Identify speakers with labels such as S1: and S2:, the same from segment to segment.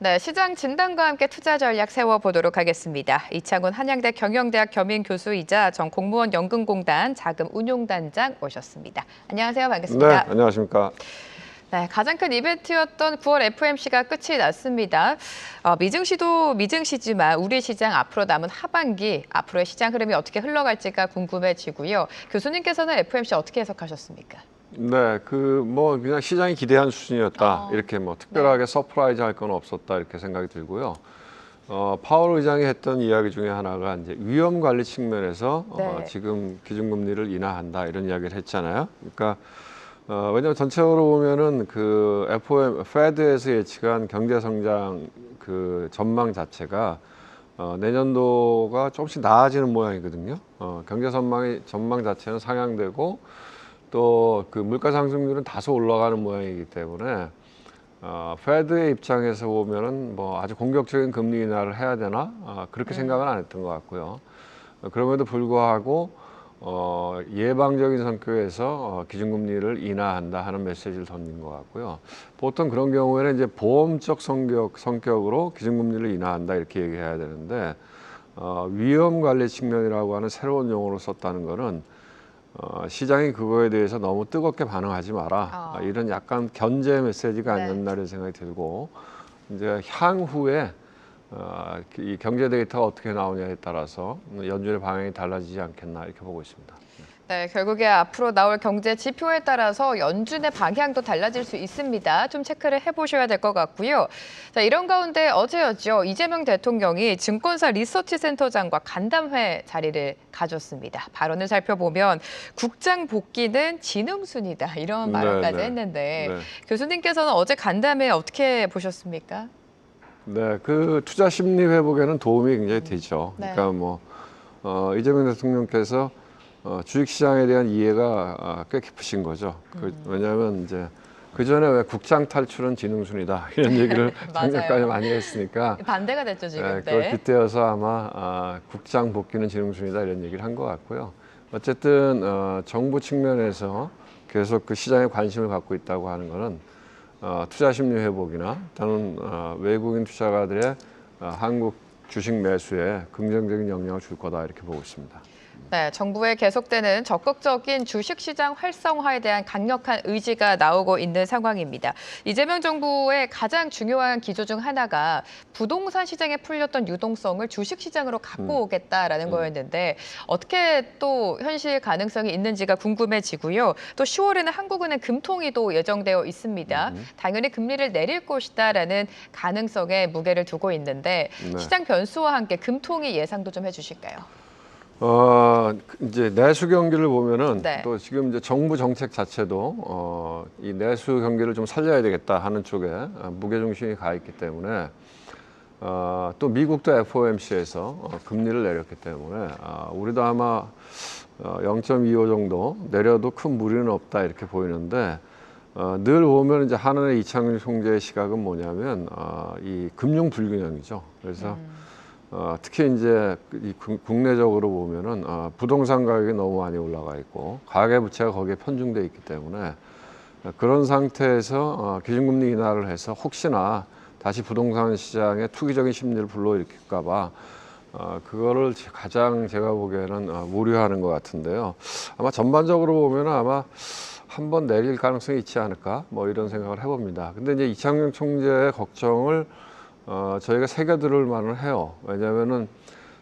S1: 네, 시장 진단과 함께 투자 전략 세워보도록 하겠습니다. 이창훈 한양대 경영대학 겸임 교수이자 전 공무원 연금공단 자금운용단장 모셨습니다. 안녕하세요.
S2: 네,
S1: 반갑습니다.
S2: 안녕하십니까.
S1: 네, 가장 큰 이벤트였던 9월 FOMC가 끝이 났습니다. 미증시도 미증시지만 우리 시장 앞으로 남은 하반기, 앞으로의 시장 흐름이 어떻게 흘러갈지가 궁금해지고요. 교수님께서는 FOMC 어떻게 해석하셨습니까?
S2: 네, 그냥 시장이 기대한 수준이었다. 이렇게 특별하게 서프라이즈 할 건 없었다. 이렇게 생각이 들고요. 파월 의장이 했던 이야기 중에 하나가 이제 위험 관리 측면에서 지금 기준금리를 인하한다 이런 이야기를 했잖아요. 그러니까 왜냐하면 전체적으로 보면은 그 페드에서 예측한 경제 성장 그 전망 자체가 내년도가 조금씩 나아지는 모양이거든요. 경제 전망 자체는 상향되고 또 그 물가 상승률은 다소 올라가는 모양이기 때문에 페드의 입장에서 보면은 아주 공격적인 금리 인하를 해야 되나 그렇게 생각은 안 했던 것 같고요. 그럼에도 불구하고 예방적인 성격에서 기준금리를 인하한다 하는 메시지를 던진 것 같고요. 보통 그런 경우에는 이제 보험적 성격으로 기준금리를 인하한다 이렇게 얘기해야 되는데 위험 관리 측면이라고 하는 새로운 용어를 썼다는 거는 시장이 그거에 대해서 너무 뜨겁게 반응하지 마라. 이런 약간 견제 메시지가 아니었나 이런 생각이 들고 이제 향후에 이 경제 데이터가 어떻게 나오냐에 따라서 연준의 방향이 달라지지 않겠나 이렇게 보고 있습니다.
S1: 네, 결국에 앞으로 나올 경제 지표에 따라서 연준의 방향도 달라질 수 있습니다. 좀 체크를 해보셔야 될 것 같고요. 자, 이런 가운데 어제였죠. 이재명 대통령이 증권사 리서치센터장과 간담회 자리를 가졌습니다. 발언을 살펴보면 국장 복귀는 지능순이다 이런 발언까지 했는데 교수님께서는 어제 간담회 어떻게 보셨습니까?
S2: 네, 그 투자 심리 회복에는 도움이 굉장히 되죠. 그러니까 이재명 대통령께서 주식시장에 대한 이해가 꽤 깊으신 거죠. 왜냐하면 이제 그 전에 왜 국장 탈출은 지능순이다 이런 얘기를 작년까지 많이 했으니까
S1: 반대가 됐죠 지금.
S2: 그걸 빗대어서 아마 국장 복귀는 지능순이다 이런 얘기를 한 것 같고요. 어쨌든 정부 측면에서 계속 그 시장에 관심을 갖고 있다고 하는 거는 투자 심리 회복이나 또는 외국인 투자가들의 한국 주식 매수에 긍정적인 영향을 줄 거다 이렇게 보고 있습니다.
S1: 네, 정부의 계속되는 적극적인 주식시장 활성화에 대한 강력한 의지가 나오고 있는 상황입니다. 이재명 정부의 가장 중요한 기조 중 하나가 부동산 시장에 풀렸던 유동성을 주식시장으로 갖고 오겠다라는 거였는데 어떻게 또 현실 가능성이 있는지가 궁금해지고요. 또 10월에는 한국은행 금통위도 예정되어 있습니다. 당연히 금리를 내릴 것이다라는 가능성에 무게를 두고 있는데 시장 변수와 함께 금통위 예상도 좀 해주실까요?
S2: 이제 내수 경기를 보면은 또 지금 이제 정부 정책 자체도 이 내수 경기를 좀 살려야 되겠다 하는 쪽에 무게 중심이 가 있기 때문에 또 미국도 FOMC에서 금리를 내렸기 때문에 우리도 아마 0.25 정도 내려도 큰 무리는 없다 이렇게 보이는데 늘 보면 이제 한은의 이창훈 총재의 시각은 뭐냐면 이 금융 불균형이죠. 그래서 특히 이제 국내적으로 보면은 부동산 가격이 너무 많이 올라가 있고 가계부채가 거기에 편중돼 있기 때문에 그런 상태에서 기준금리 인하를 해서 혹시나 다시 부동산 시장에 투기적인 심리를 불러일으킬까 봐 그거를 가장 제가 보기에는 우려하는 것 같은데요. 아마 전반적으로 보면은 아마 한번 내릴 가능성이 있지 않을까 이런 생각을 해봅니다. 근데 이제 이창용 총재의 걱정을 저희가 새겨들을 만은 해요. 왜냐하면은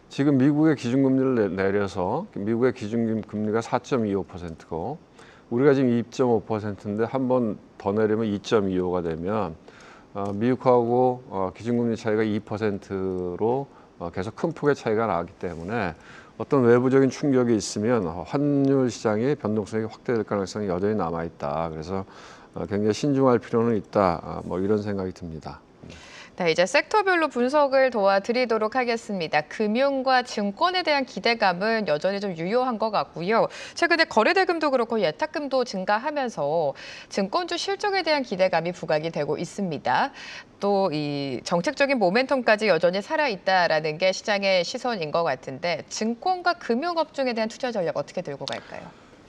S2: 지금 미국의 기준금리를 내려서 미국의 기준금리가 4.25%고 우리가 지금 2.5%인데 한 번 더 내리면 2.25가 되면 미국하고 기준금리 차이가 2%로 계속 큰 폭의 차이가 나기 때문에 어떤 외부적인 충격이 있으면 환율 시장의 변동성이 확대될 가능성이 여전히 남아 있다. 그래서 굉장히 신중할 필요는 있다. 이런 생각이 듭니다.
S1: 네, 이제 섹터별로 분석을 도와드리도록 하겠습니다. 금융과 증권에 대한 기대감은 여전히 좀 유효한 것 같고요. 최근에 거래대금도 그렇고 예탁금도 증가하면서 증권주 실적에 대한 기대감이 부각이 되고 있습니다. 또 이 정책적인 모멘텀까지 여전히 살아있다라는 게 시장의 시선인 것 같은데 증권과 금융업종에 대한 투자 전략 어떻게 들고 갈까요?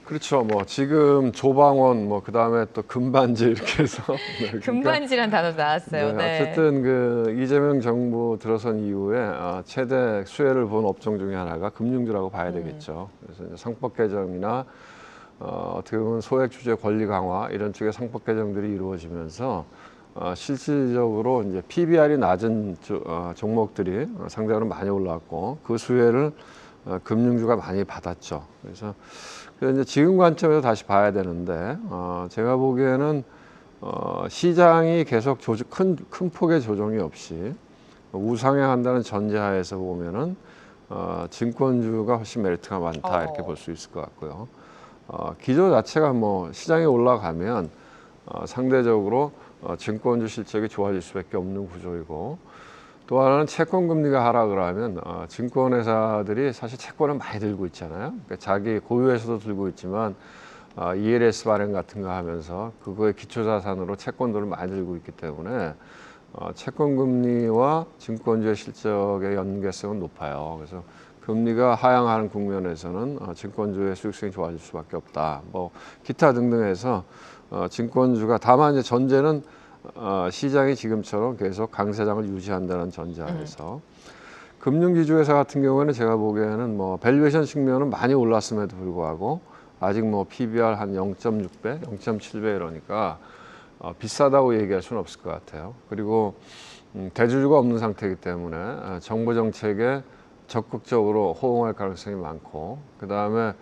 S2: 그렇죠. 뭐 지금 조방원 뭐 그다음에 또 금반지 이렇게 해서 네, 그러니까,
S1: 금반지란 단어 나왔어요. 네.
S2: 어쨌든 그 이재명 정부 들어선 이후에 최대 수혜를 본 업종 중에 하나가 금융주라고 봐야 되겠죠. 그래서 이제 상법 개정이나 어떻게 보면 소액 주주의 권리 강화 이런 쪽의 상법 개정들이 이루어지면서 실질적으로 이제 PBR이 낮은 종목들이 상대적으로 많이 올라왔고 그 수혜를 금융주가 많이 받았죠. 그래서 이제 지금 관점에서 다시 봐야 되는데 제가 보기에는 시장이 계속 큰 폭의 조정이 없이 우상향한다는 전제하에서 보면은 증권주가 훨씬 메리트가 많다 이렇게 볼 수 있을 것 같고요. 기조 자체가 뭐 시장이 올라가면 상대적으로 증권주 실적이 좋아질 수밖에 없는 구조이고 또 하나는 채권 금리가 하락을 하면 증권회사들이 사실 채권을 많이 들고 있잖아요. 그러니까 자기 고유에서도 들고 있지만 ELS 발행 같은 거 하면서 그거의 기초자산으로 채권들을 많이 들고 있기 때문에 채권 금리와 증권주의 실적의 연계성은 높아요. 그래서 금리가 하향하는 국면에서는 증권주의 수익성이 좋아질 수밖에 없다. 뭐 기타 등등해서 증권주가 다만 이제 전제는 시장이 지금처럼 계속 강세장을 유지한다는 전제하에서 금융기주회사 같은 경우에는 제가 보기에는 뭐 밸류에이션 측면은 많이 올랐음에도 불구하고 아직 뭐 PBR 한 0.6배, 0.7배 이러니까 비싸다고 얘기할 수는 없을 것 같아요. 그리고 대주주가 없는 상태이기 때문에 정부 정책에 적극적으로 호응할 가능성이 많고 그 다음에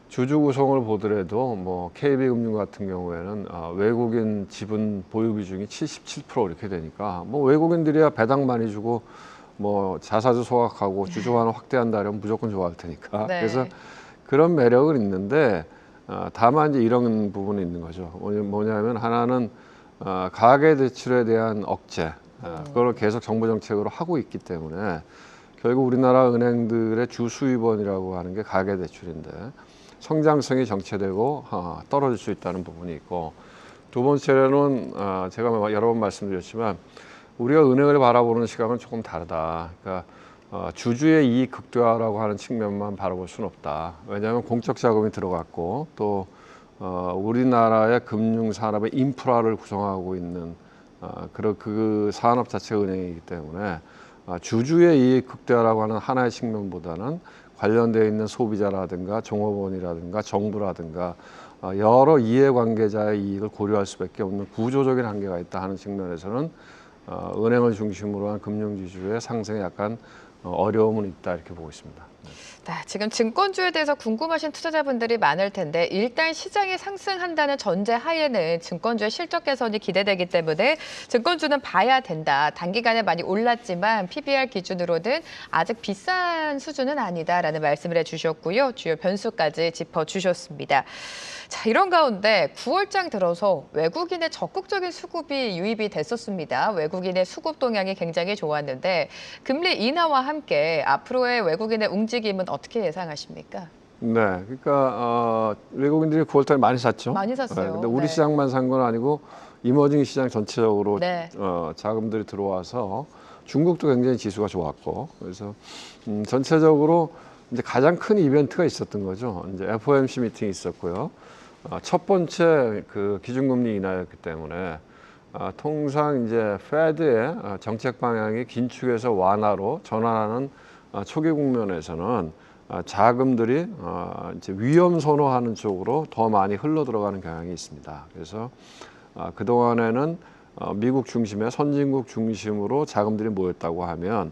S2: 주주 구성을 보더라도 뭐 KB금융 같은 경우에는 외국인 지분 보유 비중이 77% 이렇게 되니까 뭐 외국인들이야 배당 많이 주고 뭐 자사주 소각하고 주주 환원 확대한다면 무조건 좋아할 테니까
S1: 네.
S2: 그래서 그런 매력은 있는데 다만 이제 이런 부분이 있는 거죠. 뭐냐면 하나는 가계 대출에 대한 억제 그걸 계속 정부 정책으로 하고 있기 때문에 결국 우리나라 은행들의 주 수입원이라고 하는 게 가계 대출인데 성장성이 정체되고 떨어질 수 있다는 부분이 있고 두 번째로는 제가 여러 번 말씀드렸지만 우리가 은행을 바라보는 시각은 조금 다르다. 그러니까 주주의 이익 극대화라고 하는 측면만 바라볼 수는 없다. 왜냐하면 공적 자금이 들어갔고 또 우리나라의 금융 산업의 인프라를 구성하고 있는 그 산업 자체가 은행이기 때문에 주주의 이익 극대화라고 하는 하나의 측면보다는 관련되어 있는 소비자라든가 종업원이라든가 정부라든가 여러 이해관계자의 이익을 고려할 수밖에 없는 구조적인 한계가 있다 하는 측면에서는 은행을 중심으로 한 금융지주의 상승에 약간 어려움은 있다 이렇게 보고 있습니다.
S1: 네, 지금 증권주에 대해서 궁금하신 투자자분들이 많을 텐데 일단 시장이 상승한다는 전제 하에는 증권주의 실적 개선이 기대되기 때문에 증권주는 봐야 된다. 단기간에 많이 올랐지만 PBR 기준으로는 아직 비싼 수준은 아니다라는 말씀을 해주셨고요. 주요 변수까지 짚어주셨습니다. 자, 이런 가운데 9월장 들어서 외국인의 적극적인 수급이 유입이 됐었습니다. 외국인의 수급 동향이 굉장히 좋았는데 금리 인하와 함께 앞으로의 외국인의 움직임은 어떻게 예상하십니까?
S2: 네, 그러니까 외국인들이 9월달에 많이 샀죠.
S1: 많이 샀어요.
S2: 근데 우리
S1: 네.
S2: 시장만 산 건 아니고 이머징 시장 전체적으로
S1: 네.
S2: 자금들이 들어와서 중국도 굉장히 지수가 좋았고 그래서 전체적으로 이제 가장 큰 이벤트가 있었던 거죠. 이제 FOMC 미팅이 있었고요. 첫 번째 그 기준금리 인하였기 때문에 통상 이제 페드의 정책 방향이 긴축에서 완화로 전환하는 초기 국면에서는 자금들이 이제 위험 선호하는 쪽으로 더 많이 흘러 들어가는 경향이 있습니다. 그래서 그 동안에는 미국 중심의 선진국 중심으로 자금들이 모였다고 하면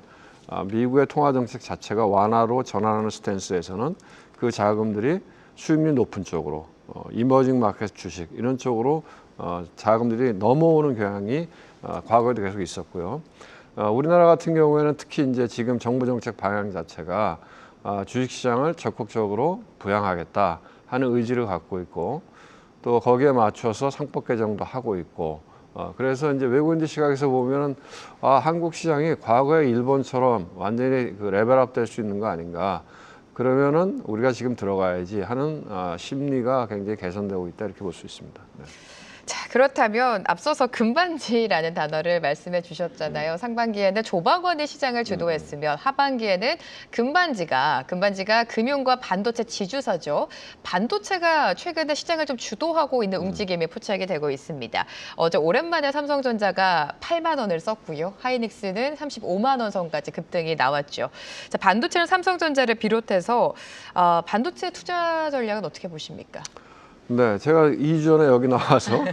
S2: 미국의 통화 정책 자체가 완화로 전환하는 스탠스에서는 그 자금들이 수익률 높은 쪽으로 이머징 마켓 주식 이런 쪽으로 자금들이 넘어오는 경향이 과거에도 계속 있었고요. 우리나라 같은 경우에는 특히 이제 지금 정부 정책 방향 자체가 주식시장을 적극적으로 부양하겠다 하는 의지를 갖고 있고 또 거기에 맞춰서 상법 개정도 하고 있고 그래서 이제 외국인들 시각에서 보면은 한국 시장이 과거의 일본처럼 완전히 그 레벨업 될 수 있는 거 아닌가. 그러면은 우리가 지금 들어가야지 하는 심리가 굉장히 개선되고 있다 이렇게 볼 수 있습니다. 네.
S1: 자, 그렇다면 앞서서 금반지라는 단어를 말씀해 주셨잖아요. 상반기에는 조방원이 시장을 주도했으면 하반기에는 금반지가 금융과 반도체 지주사죠. 반도체가 최근에 시장을 좀 주도하고 있는 움직임이 포착이 되고 있습니다. 어제 오랜만에 삼성전자가 8만 원을 썼고요. 하이닉스는 35만 원 선까지 급등이 나왔죠. 자, 반도체는 삼성전자를 비롯해서 반도체 투자 전략은 어떻게 보십니까?
S2: 네, 제가 2주 전에 여기 나와서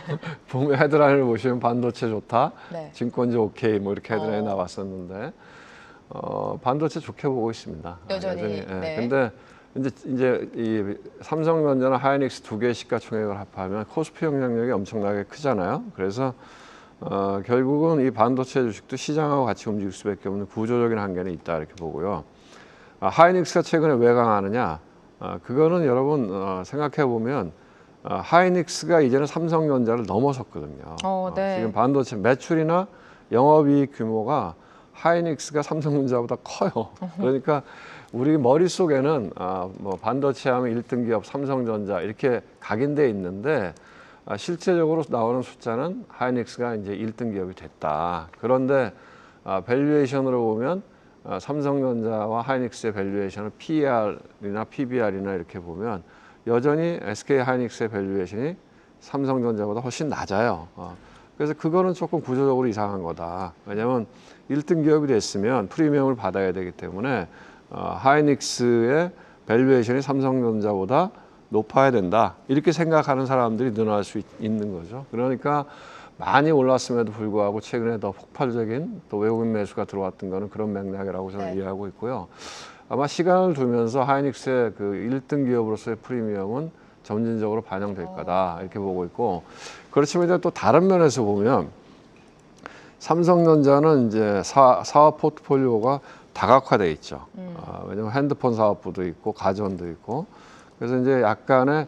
S2: 보면 헤드라인을 보시면 반도체 좋다,
S1: 네.
S2: 증권지 오케이 뭐 이렇게 헤드라인 나왔었는데 반도체 좋게 보고 있습니다.
S1: 여전히.
S2: 예.
S1: 네.
S2: 근데 이제 이 삼성전자나 하이닉스 두 개의 시가총액을 합하면 코스피 영향력이 엄청나게 크잖아요. 그래서 결국은 이 반도체 주식도 시장하고 같이 움직일 수밖에 없는 구조적인 한계는 있다 이렇게 보고요. 하이닉스가 최근에 왜 강하느냐? 그거는 여러분 생각해 보면 하이닉스가 이제는 삼성전자를 넘어섰거든요.
S1: 네.
S2: 지금 반도체 매출이나 영업이익 규모가 하이닉스가 삼성전자보다 커요. 그러니까 우리 머릿속에는 뭐 반도체 하면 1등 기업 삼성전자 이렇게 각인돼 있는데 실제적으로 나오는 숫자는 하이닉스가 이제 1등 기업이 됐다. 그런데 밸류에이션으로 보면 삼성전자와 하이닉스의 밸류에이션을 PER이나 PBR이나 이렇게 보면 여전히 SK 하이닉스의 밸류에이션이 삼성전자보다 훨씬 낮아요. 그래서 그거는 조금 구조적으로 이상한 거다. 왜냐하면 1등 기업이 됐으면 프리미엄을 받아야 되기 때문에 하이닉스의 밸류에이션이 삼성전자보다 높아야 된다. 이렇게 생각하는 사람들이 늘어날 수 있는 거죠. 그러니까 많이 올랐음에도 불구하고 최근에 더 폭발적인 또 외국인 매수가 들어왔던 거는 그런 맥락이라고 저는 이해하고 있고요. 아마 시간을 두면서 하이닉스의 그 1등 기업으로서의 프리미엄은 점진적으로 반영될 거다 이렇게 보고 있고, 그렇지만 이제 또 다른 면에서 보면 삼성전자는 이제 사업 포트폴리오가 다각화돼 있죠. 왜냐하면 핸드폰 사업부도 있고 가전도 있고, 그래서 이제 약간의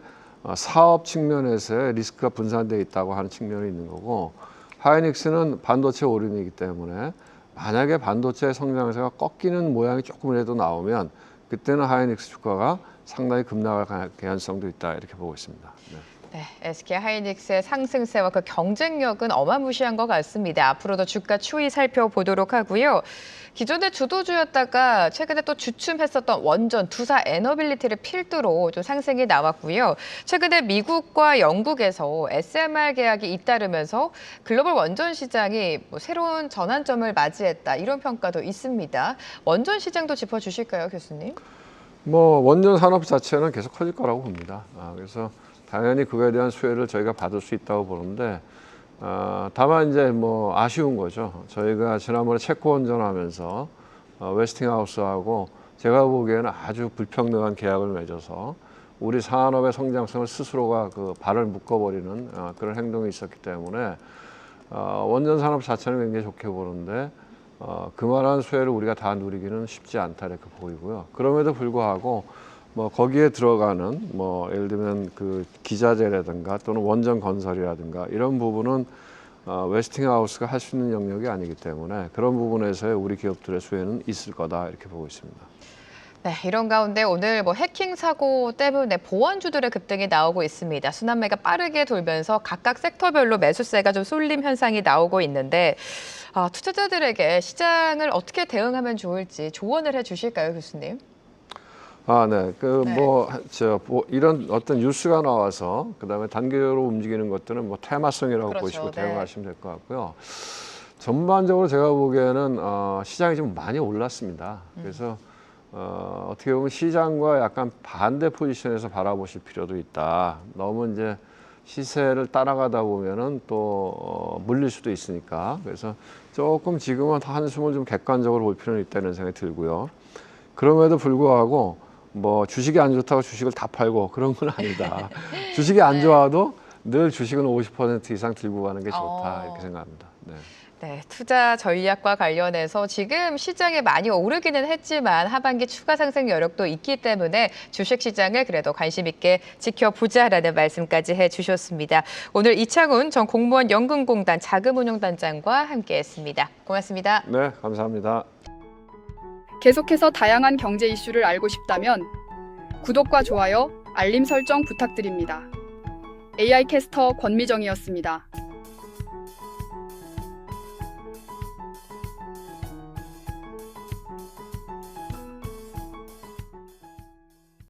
S2: 사업 측면에서의 리스크가 분산되어 있다고 하는 측면이 있는 거고, 하이닉스는 반도체 올인이기 때문에 만약에 반도체 성장세가 꺾이는 모양이 조금이라도 나오면 그때는 하이닉스 주가가 상당히 급락할 개연성도 있다 이렇게 보고 있습니다. 네.
S1: 네, SK 하이닉스의 상승세와 그 경쟁력은 어마무시한 것 같습니다. 앞으로도 주가 추이 살펴보도록 하고요. 기존의 주도주였다가 최근에 또 주춤했었던 원전, 두사 에너빌리티를 필두로 좀 상승이 나왔고요. 최근에 미국과 영국에서 SMR 계약이 잇따르면서 글로벌 원전 시장이 뭐 새로운 전환점을 맞이했다, 이런 평가도 있습니다. 원전 시장도 짚어주실까요, 교수님?
S2: 뭐 원전 산업 자체는 계속 커질 거라고 봅니다. 그래서 당연히 그거에 대한 수혜를 저희가 받을 수 있다고 보는데, 다만 이제 뭐 아쉬운 거죠. 저희가 지난번에 체코 원전하면서 웨스팅하우스하고 제가 보기에는 아주 불평등한 계약을 맺어서 우리 산업의 성장성을 스스로가 그 발을 묶어버리는 그런 행동이 있었기 때문에 원전 산업 자체는 굉장히 좋게 보는데 그만한 수혜를 우리가 다 누리기는 쉽지 않다 이렇게 보이고요. 그럼에도 불구하고 뭐 거기에 들어가는 뭐 예를 들면 그 기자재라든가 또는 원전 건설이라든가 이런 부분은 웨스팅하우스가 할 수 있는 영역이 아니기 때문에 그런 부분에서의 우리 기업들의 수혜는 있을 거다 이렇게 보고 있습니다.
S1: 네, 이런 가운데 오늘 뭐 해킹 사고 때문에 보안주들의 급등이 나오고 있습니다. 순환매가 빠르게 돌면서 각각 섹터별로 매수세가 좀 쏠림 현상이 나오고 있는데, 투자자들에게 시장을 어떻게 대응하면 좋을지 조언을 해주실까요, 교수님?
S2: 네. 이런 어떤 뉴스가 나와서 그다음에 단계적으로 움직이는 것들은 뭐 테마성이라고
S1: 그렇죠.
S2: 보시고
S1: 네.
S2: 대응하시면 될 것 같고요. 전반적으로 제가 보기에는 시장이 좀 많이 올랐습니다. 그래서 어떻게 보면 시장과 약간 반대 포지션에서 바라보실 필요도 있다. 너무 이제 시세를 따라가다 보면은 또 물릴 수도 있으니까. 그래서 조금 지금은 한숨을 좀 객관적으로 볼 필요는 있다는 생각이 들고요. 그럼에도 불구하고 뭐 주식이 안 좋다고 주식을 다 팔고 그런 건 아니다. 주식이 안 좋아도 늘 주식은 50% 이상 들고 가는 게 좋다 이렇게 생각합니다. 네.
S1: 네, 투자 전략과 관련해서 지금 시장에 많이 오르기는 했지만 하반기 추가 상승 여력도 있기 때문에 주식시장을 그래도 관심 있게 지켜보자라는 말씀까지 해주셨습니다. 오늘 이창훈 전 공무원 연금공단 자금운용단장과 함께했습니다. 고맙습니다.
S2: 네, 감사합니다.
S3: 계속해서 다양한 경제 이슈를 알고 싶다면 구독과 좋아요, 알림 설정 부탁드립니다. AI 캐스터 권미정이었습니다.